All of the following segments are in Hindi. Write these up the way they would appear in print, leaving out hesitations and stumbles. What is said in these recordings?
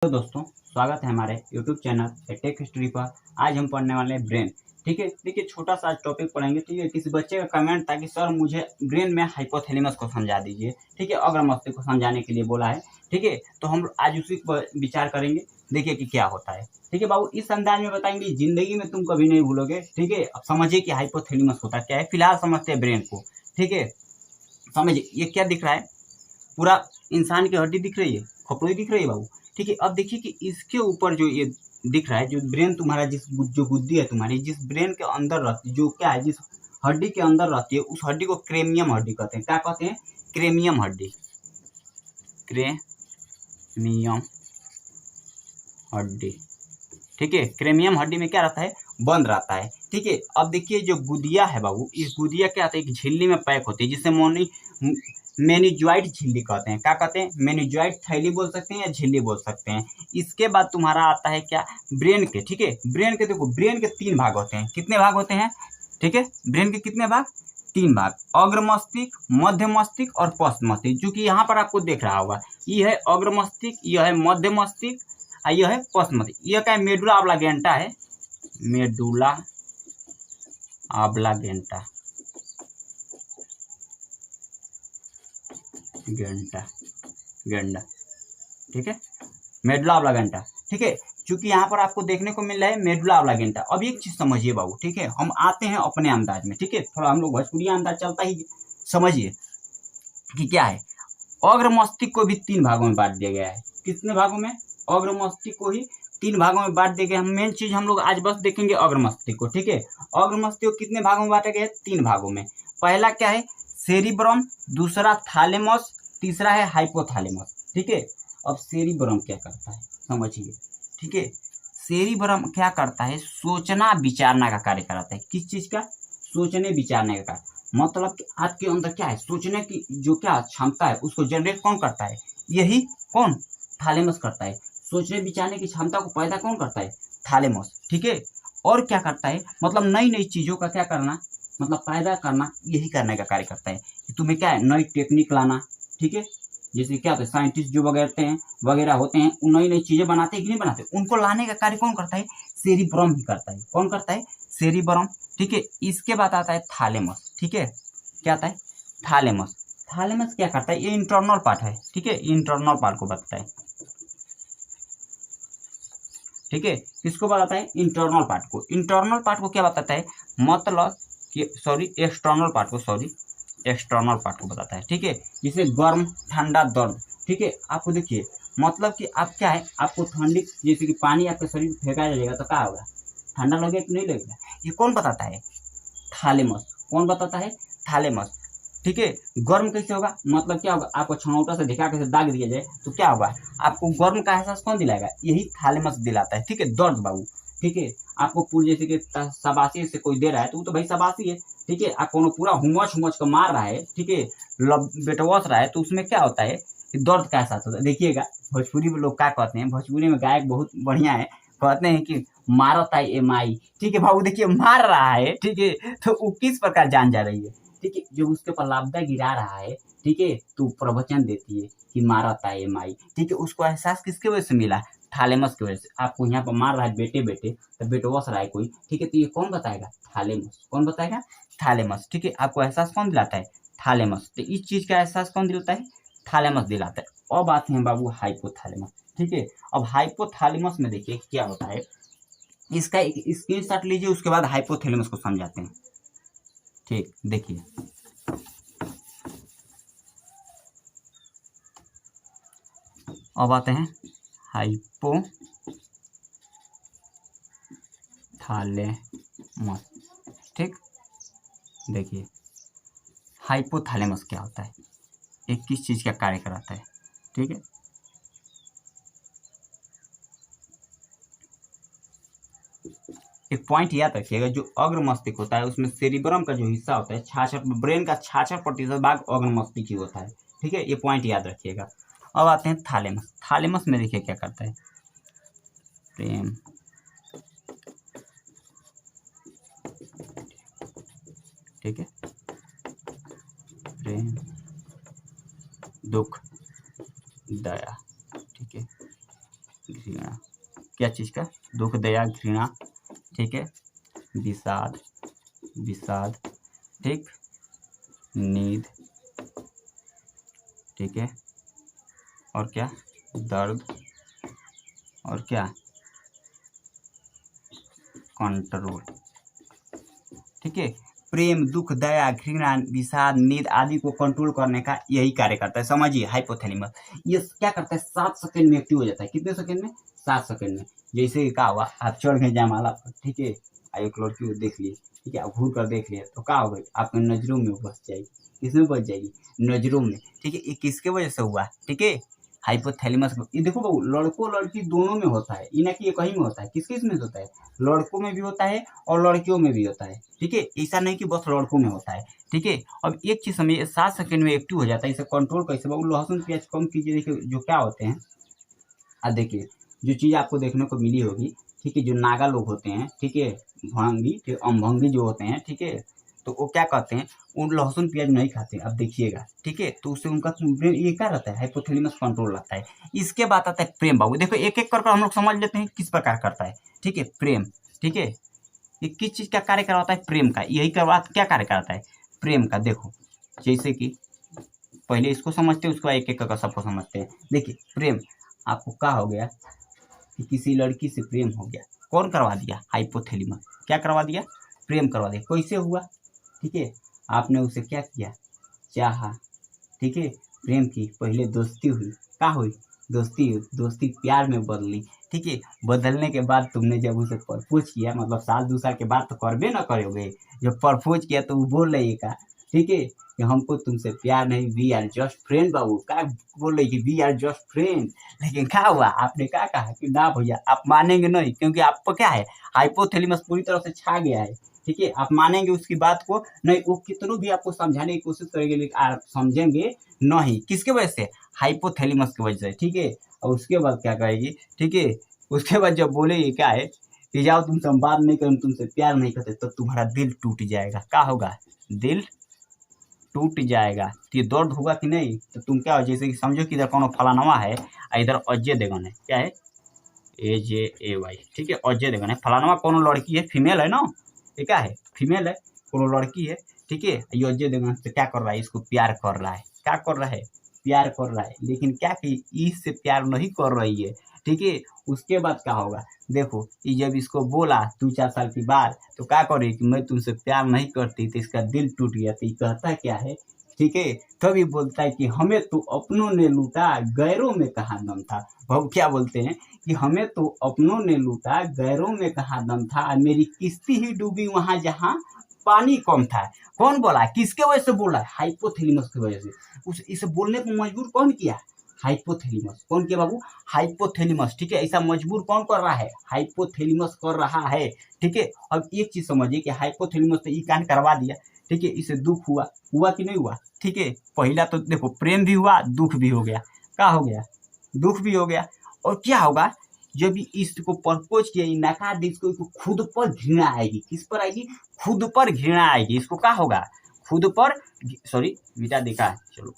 तो दोस्तों, स्वागत है हमारे YouTube चैनल टेक हिस्ट्री पर। आज हम पढ़ने वाले हैं ब्रेन। ठीक है, देखिए छोटा सा टॉपिक पढ़ेंगे। ठीक है, किसी बच्चे का कमेंट था कि सर मुझे ब्रेन में हाइपोथैलेमस को समझा दीजिए। ठीक है, अग्र मस्तिष्क को समझाने के लिए बोला है। ठीक है, तो हम आज उसी पर विचार करेंगे, देखिए कि क्या होता है। ठीक है बाबू, इस अंदाज में बताएंगे, जिंदगी में तुम कभी नहीं भूलोगे। ठीक है, अब समझिए कि हाइपोथैलेमस होता क्या है। फिलहाल समझते हैं ब्रेन को। ठीक है, समझिए ये क्या दिख रहा है, पूरा इंसान की हड्डी दिख रही है, खोपड़ी दिख रही है बाबू। ठीक है, अब देखिए कि इसके ऊपर जो ये दिख रहा है, जो ब्रेन तुम्हारा, जो बुद्धि है तुम्हारी, जिस ब्रेन के अंदर रहती है, जो क्या है, जिस हड्डी के अंदर रहती है, उस हड्डी को क्रेमियम हड्डी कहते हैं। क्या कहते हैं? क्रेमियम हड्डी। क्रेमियम हड्डी। ठीक है, क्रेमियम हड्डी में क्या रहता है? बंद रहता है। ठीक है, अब देखिए जो गुदिया है बाबू, इस गुदिया क्या आता है, एक झिल्ली में पैक होती है, जिसे मेनिजॉइड झिल्ली कहते हैं। क्या कहते हैं? मेनिजॉइड थैली बोल सकते हैं या झिल्ली बोल सकते हैं। इसके बाद तुम्हारा आता है क्या? ब्रेन के। ठीक है, ब्रेन के देखो, ब्रेन के 3 भाग होते हैं। कितने भाग होते हैं? ठीक है, ब्रेन के कितने भाग? 3 भाग। अग्र मस्तिष्क, मध्य मस्तिष्क और पश्च मस्तिष्क। जो कि यहाँ पर आपको देख रहा होगा, ये है अग्र मस्तिष्क, यह है मध्य मस्तिष्क, यह है पश्च मस्तिष्क। यह क्या है? मेडुला ऑब्लांगेटा है। मेडुला ऑब्लांगेटा गेंडा। ठीक है, मेडुला ऑब्लांगेटा। ठीक है, चूंकि यहाँ पर आपको देखने को मिल रहा है मेडुला ऑब्लांगेटा। अब एक चीज समझिए बाबू, ठीक है, हम आते हैं अपने अंदाज में। ठीक है, थोड़ा हम लोग भोजपुरी अंदाज चलता ही, समझिए कि क्या है। अग्र मस्तिष्क को भी 3 भागों में बांट दिया गया है। कितने भागों में? अग्र मस्तिष्क को ही 3 भागों में बांट दिया गया है। मेन चीज हम लोग आज बस देखेंगे अग्र मस्तिष्क को। ठीक है, अग्र मस्तिष्क को कितने भागों में बांटा गया है? 3 भागों में। पहला क्या है? सेरिब्रम, दूसरा थैलेमस, तीसरा है हाइपोथैलेमस। ठीक है, अब सेरिब्रम क्या करता है समझिए। ठीक है, सेरिब्रम क्या करता है? सोचना विचारना का कार्य कराता है। किस चीज का? सोचने विचारने का कार्य। मतलब कि आपके अंदर क्या है, सोचने की जो क्या क्षमता है, उसको जनरेट कौन करता है? यही कौन? थैलेमस करता है। सोचने विचारने की क्षमता को पैदा कौन करता है? थैलेमस। ठीक है, और क्या करता है? मतलब नई नई चीजों का क्या करना, मतलब पैदा करना, यही करने का कार्य करता है। कि तुम्हें क्या है, नई टेक्निक लाना। ठीक है, जैसे क्या होता है, साइंटिस्ट जो वगैरह होते हैं, नई नई चीजें बनाते हैं कि नहीं बनाते, उनको लाने का कार्य कौन करता है? सेरिब्रम ही करता है। कौन करता है? सेरिब्रम। ठीक है, इसके बाद आता है थैलेमस। ठीक है, क्या आता है? थैलेमस। थैलेमस क्या करता है? ये इंटरनल पार्ट है। ठीक है, इंटरनल पार्ट को बताता है। ठीक है, किसको बताता है? इंटरनल पार्ट को। इंटरनल पार्ट को क्या बताता है? मतलब कि एक्सटर्नल पार्ट को बताता है। ठीक है, जिसे गर्म, ठंडा, दर्द। ठीक है, आपको देखिए, मतलब कि आप क्या है, आपको ठंडी, जैसे कि पानी आपके शरीर में फेंका जाएगा तो क्या होगा? ठंडा लगेगा कि नहीं लगेगा? ये कौन बताता है? थैलेमस। कौन बताता है? थैलेमस। ठीक है, गर्म कैसे होगा? मतलब क्या होगा, आपको छनौटा से दिखा के दाग दिया जाए तो क्या होगा? आपको गर्म का एहसास कौन दिलाएगा? यही थैलेमस दिलाता है। ठीक है, दर्द बाबू। ठीक है, आपको पूरे जैसे कि शाबाशी से कोई दे रहा है तो वो तो भाई शाबाशी है। ठीक है, आप कोनो पूरा हुमच कर मार रहा है, ठीक है, बेटवस रहा है, तो उसमें क्या होता है कि दर्द का एहसास होता है। देखिएगा, भोजपुरी में लोग क्या कहते हैं, भोजपुरी में गायक बहुत बढ़िया है, कहते हैं कि मारता है ए माई। ठीक है बाबू, देखिए मार रहा है। ठीक है, तो वो किस प्रकार जान जा रही है? ठीक है, जो उसके ऊपर लापता गिरा रहा है, ठीक है, तो प्रवचन देती है कि मारता है ए माई। ठीक है, उसको एहसास किसके वजह से मिला? थैलेमस की वजह से। आपको यहाँ पर मार रहा है बेटे बेटे, तो बेटवस रहा है कोई। ठीक है, तो ये कौन बताएगा? थैलेमस। कौन बताएगा? थैलेमस। ठीक है, आपको एहसास कौन दिलाता है? थैलेमस। तो इस चीज का एहसास कौन दिलाता है? थैलेमस दिलाता है। अब आते हैं बाबू हाइपोथैलेमस। ठीक है, अब हाइपोथैलेमस में देखिए क्या होता है, इसका एक स्क्रीनशॉट लीजिए, उसके बाद हाइपोथैलेमस को समझाते हैं। ठीक, देखिए, अब आते हैं हाइपोथैलेमस। ठीक, देखिए हाइपोथैलेमस क्या होता है, ये किस चीज का कार्य कराता है। ठीक है, एक पॉइंट याद रखिएगा, जो अग्र मस्तिष्क होता है उसमें सेरिब्रम का जो हिस्सा होता है, 66, ब्रेन का 66% भाग अग्र मस्तिष्क ही होता है। ठीक है, ये पॉइंट याद रखिएगा। अब आते हैं थैलेमस। थैलेमस में देखिए क्या करता है, प्रेम, ठीक है, प्रेम, दुख, दया, ठीक है, घृणा, क्या चीज़ का? दुख, दया, घृणा, ठीक है, विषाद, विषाद, ठीक, नींद, ठीक है, और क्या? दर्द, और क्या? कंट्रोल, ठीक है। प्रेम, दुख, दया, घृणा, विषाद, नींद आदि को कंट्रोल करने का यही कार्य करता है। समझिए, हाइपोथैलेमस ये क्या करता है? 7 सेकंड में एक्टिव हो जाता है। कितने सेकंड में? 7 सेकंड में। जैसे क्या हुआ, आप चढ़ गए जयमाला पर, ठीक है, एक लड़की को देख लिए, ठीक है, आप घूर कर देख लिए तो क्या हो गई? आपकी नजरों में बस जाएगी। किसमें बच जाएगी? नजरों में, ठीक है। ये किसके वजह से हुआ? ठीक है, हाइपोथैलेमस। ये देखो बाबू, लड़कों लड़की दोनों में होता है, ये ना कि ये कहीं में होता है। किस किस में होता है? लड़कों में भी होता है और लड़कियों में भी होता है, ठीक है। ऐसा नहीं कि बस लड़कों में होता है, ठीक है। अब एक चीज समझिए, 7 सेकंड में एक्टिव हो जाता है। इसे कंट्रोल कैसे? बाबू लहसुन प्याज कम कीजिए। देखिए जो क्या होते हैं, देखिए जो चीज़ आपको देखने को मिली होगी, ठीक है, जो नागा लोग होते हैं, ठीक है, भंगी, ठीक, अमभंगी जो होते हैं, ठीक है, तो वो क्या कहते हैं, उन लहसुन प्याज नहीं खाते। अब देखिएगा, ठीक है, तो उससे उनका ये क्या रहता है? हाइपोथैलेमस कंट्रोल रहता है। इसके बाद आता है प्रेम। बाबू देखो, एक एक करके हम लोग समझ लेते हैं किस प्रकार करता है, ठीक है। प्रेम, ठीक है, ये किस चीज़ का कार्य करवाता है? प्रेम का। यही करवा क्या कार्य कराता है? प्रेम का। देखो जैसे कि पहले इसको समझते हैं, उसके बाद एक एक करके सबको समझते हैं। देखिए प्रेम, आपको क्या हो गया कि किसी लड़की से प्रेम हो गया। कौन करवा दिया? हाइपोथैलेमस। क्या करवा दिया? प्रेम करवा दिया। कैसे हुआ? ठीक है, आपने उसे क्या किया? चाहा, ठीक है, प्रेम की। पहले दोस्ती हुई, क्या हुई? दोस्ती हुई, दोस्ती प्यार में बदली, ठीक है। बदलने के बाद तुमने जब उसे प्रपोज किया, मतलब साल 2 साल के बाद तो करबे ना करोगे। जब प्रपोज किया तो वो बोल रही का, ठीक है, कि हमको तुमसे प्यार नहीं, वी आर जस्ट फ्रेंड। बाबू क्या बोल रही कि वी आर जस्ट फ्रेंड, लेकिन क्या हुआ? आपने क्या कहा कि ना भैया, आप मानेंगे नहीं, क्योंकि आपको क्या है? हाइपोथैलेमस पूरी तरह से छा गया है, ठीक है। आप मानेंगे उसकी बात को नहीं, वो कितनों भी आपको समझाने की कोशिश करेंगे लेकिन आप समझेंगे नहीं। किसके वजह से? हाइपोथैलेमस की वजह से, ठीक है। और उसके बाद क्या कहेगी, ठीक है, उसके बाद जब बोलेगी क्या है कि जाओ तुमसे हम बात नहीं करें, तुमसे प्यार नहीं करते, तो तुम्हारा दिल टूट जाएगा। क्या होगा? दिल टूट जाएगा। तो ये दर्द होगा कि नहीं? तो तुम क्या हो, जैसे कि समझो कि इधर कौन फलानवा है, इधर अजय देवगन है। क्या है? AJAY, ठीक है, अजय देवगन है। फलानवा कौन लड़की है? फीमेल है ना, ये क्या है? फीमेल है, कौन लड़की है, ठीक है। ये अजय देवगन से क्या कर रहा है? इसको प्यार कर रहा है। क्या कर रहा है? प्यार कर रहा है। लेकिन क्या कि इससे प्यार नहीं कर रही है, ठीक है। उसके बाद क्या होगा? देखो, ये जब इसको बोला 2-4 साल के बाद, तो क्या करे कि मैं तुमसे प्यार नहीं करती, तो इसका दिल टूट गया। तो ये कहता क्या है, ठीक है, तभी बोलता है कि हमें तो अपनों ने लूटा, गैरों में कहाँ दम था। भाव क्या बोलते हैं कि हमें तो अपनों ने लूटा, गैरों में कहाँ दम था, मेरी किस्ती ही डूबी वहां जहां पानी कम था। कौन बोला? किसके वजह से बोला? हाइपोथैलेमस की वजह से। इसे बोलने को मजबूर कौन किया? हाइपोथैलेमस। कौन किया बाबू? हाइपोथैलेमस, ठीक है। ऐसा मजबूर कौन कर रहा है? हाइपोथैलेमस कर रहा है, ठीक है। अब एक चीज समझिए कि हाइपोथैलेमस तो ये कांड करवा दिया, ठीक है। इसे दुख हुआ, हुआ कि नहीं हुआ? ठीक है, पहला तो देखो प्रेम भी हुआ, दुख भी हो गया। क्या हो गया? दुख भी हो गया। और क्या होगा? जब इसको प्रपोज किया, नकार दी, इसको खुद पर घृणा आएगी। किस पर आएगी? खुद पर घृणा आएगी। इसको क्या होगा? खुद पर, सॉरी बेटा देखा है, चलो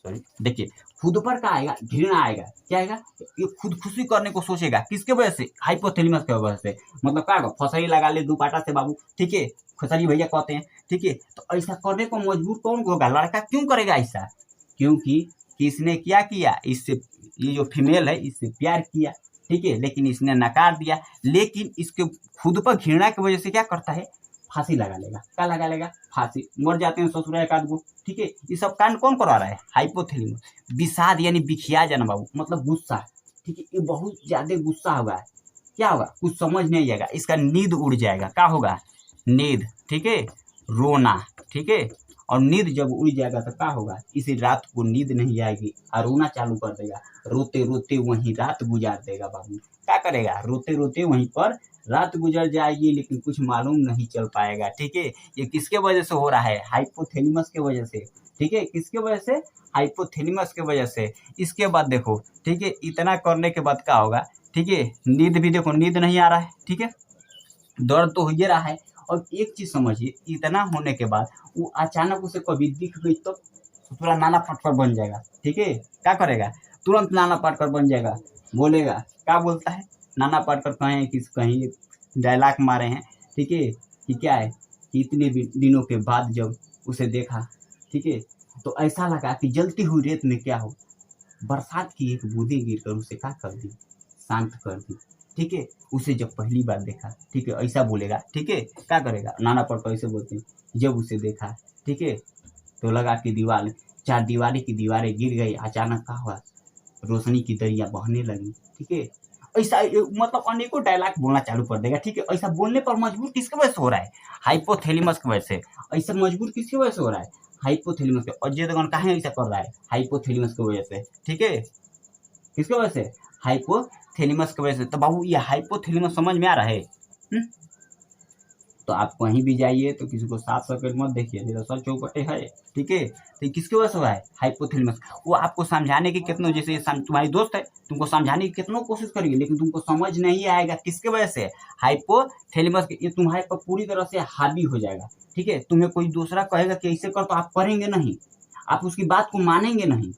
सॉरी, देखिए खुद पर क्या आएगा? घृणा आएगा। क्या आएगा? ये खुद खुशी करने को सोचेगा। किसके वजह से? हाइपोथैलेमस की वजह से। मतलब क्या होगा? फसरी लगा ले दुपाटा से बाबू, ठीक है, खसरी भैया कहते हैं, ठीक है। तो ऐसा करने को मजबूर कौन होगा? लड़का क्यों करेगा ऐसा? क्योंकि किसने क्या किया? इससे, ये जो फीमेल है इससे प्यार किया, ठीक है, लेकिन इसने नकार दिया। लेकिन इसके खुद पर घृणा की वजह से क्या करता है? फांसी लगा लेगा। क्या लगा लेगा? फांसी। मर जाते हैं ससुरा एक आध गो, ठीक है। ये सब कांड कौन करा रहा है? हाइपोथैलेमस। विषाद यानी बिखिया जाना बाबू, मतलब गुस्सा, ठीक है। ये बहुत ज्यादा गुस्सा होगा। क्या होगा? कुछ समझ नहीं आएगा, इसका नींद उड़ जाएगा। क्या होगा? नींद, ठीक है। रोना, ठीक है। और नींद जब उड़ जाएगा तो क्या होगा? इसी रात को नींद नहीं आएगी और रोना चालू कर देगा। रोते रोते वहीं रात गुजार देगा बाबू। क्या करेगा? रोते रोते वहीं पर रात गुजर जाएगी, लेकिन कुछ मालूम नहीं चल पाएगा, ठीक है। ये किसके वजह से हो रहा है? हाइपोथैलेमस के वजह से, ठीक है। किसके वजह से? हाइपोथैलेमस के वजह से। इसके बाद देखो, ठीक है, इतना करने के बाद क्या होगा? ठीक है, नींद भी देखो, नींद नहीं आ रहा है, ठीक है, दर्द तो हो ही रहा है। और एक चीज समझिए, इतना होने के बाद वो अचानक उसे कभी दिख गई तो पूरा नाना पाटकर बन जाएगा, ठीक है। क्या करेगा? तुरंत नाना पाटकर बन जाएगा, बोलेगा क्या बोलता है, नाना पाटेकर कहें कि कहीं डायलॉग मारे हैं, ठीक है, कि क्या है कि इतने दिनों के बाद जब उसे देखा, ठीक है, तो ऐसा लगा कि जलती हुई रेत में क्या हो, बरसात की एक बूंदे गिरकर उसे क्या कर दी, शांत कर दी, ठीक है। उसे जब पहली बार देखा, ठीक है, ऐसा बोलेगा, ठीक है, क्या करेगा, नाना पाटेकर ऐसे बोलते हैं, जब उसे देखा, ठीक है, तो लगा कि दीवार, चार दीवारी की दीवारें गिर गई, अचानक क्या हुआ, रोशनी की दरिया बहने लगी, ठीक है। ऐसा मतलब अनेकों डायलॉग बोलना चालू कर देगा, ठीक है। ऐसा बोलने पर मजबूर किसके वजह से हो रहा है, हाइपोथैलेमस की वजह से। ऐसा मजबूर किसकी वजह से हो रहा है, हाइपोथैलेमस के। अजय देवगन काहे ऐसा कर रहा है, हाइपोथैलेमस की वजह से, ठीक है, किसकी वजह से, हाइपोथैलेमस की वजह से। तो बाबू ये हाइपोथैलेमस समझ में आ रहा है? तो आप कहीं भी जाइए तो किसी को साफ सफेद मत देखिए, नहीं तो सर चौपटे है, ठीक है। तो ये किसकी वजह से हुआ है, हाइपोथैलेमस। वो आपको समझाने की कितनों, जैसे तुम्हारी दोस्त है, तुमको समझाने की कितनों कोशिश करिए, लेकिन तुमको समझ नहीं आएगा, किसके वजह से, हाइपोथैलेमस। ये तुम्हारे पर पूरी तरह से हावी हो जाएगा, ठीक है। तुम्हें कोई दूसरा कहेगा कि ऐसे कर, तो आप करेंगे नहीं, आप उसकी बात को मानेंगे नहीं,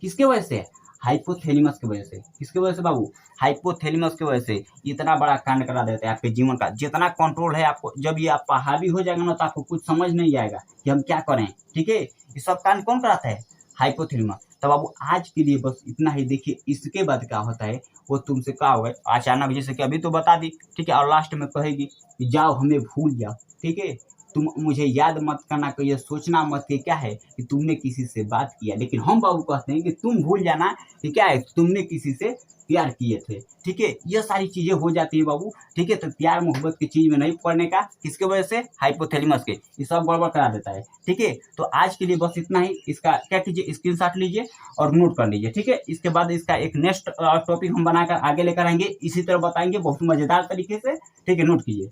किसके वजह से, हाइपोथैलेमस की वजह से। किसकी वजह से बाबू, हाइपोथैलेमस की वजह से इतना बड़ा कांड करा देते हैं आपके जीवन का। जितना कंट्रोल है आपको, जब ये आप हावी हो जाएगा ना, तो आपको कुछ समझ नहीं आएगा कि हम क्या करें, ठीक है। ये सब कांड कौन कराता है, हाइपोथैलेमस। तो बाबू आज के लिए बस इतना ही। देखिए इसके बाद क्या होता है, वो तुमसे क्या होगा अचानक, जैसे कि अभी तो बता दी, ठीक है, और लास्ट में कहेगी कि जाओ हमें भूल जाओ, ठीक है, तुम मुझे याद मत करना, कि ये सोचना मत कि क्या है कि तुमने किसी से बात किया। लेकिन हम बाबू कहते हैं कि तुम भूल जाना कि क्या है, तुमने किसी से प्यार किए थे, ठीक है। ये सारी चीजें हो जाती है बाबू, ठीक है। तो प्यार मोहब्बत की चीज में नहीं पड़ने का, किसके वजह से, हाइपोथैलेमस के। ये सब गड़बड़ करा देता है, ठीक है। तो आज के लिए बस इतना ही। इसका क्या कीजिए, स्क्रीनशॉट लीजिए और नोट कर लीजिए, ठीक है। इसके बाद इसका एक नेक्स्ट टॉपिक हम बनाकर आगे लेकर आएंगे, इसी तरह बताएंगे बहुत मजेदार तरीके से, ठीक है, नोट कीजिए।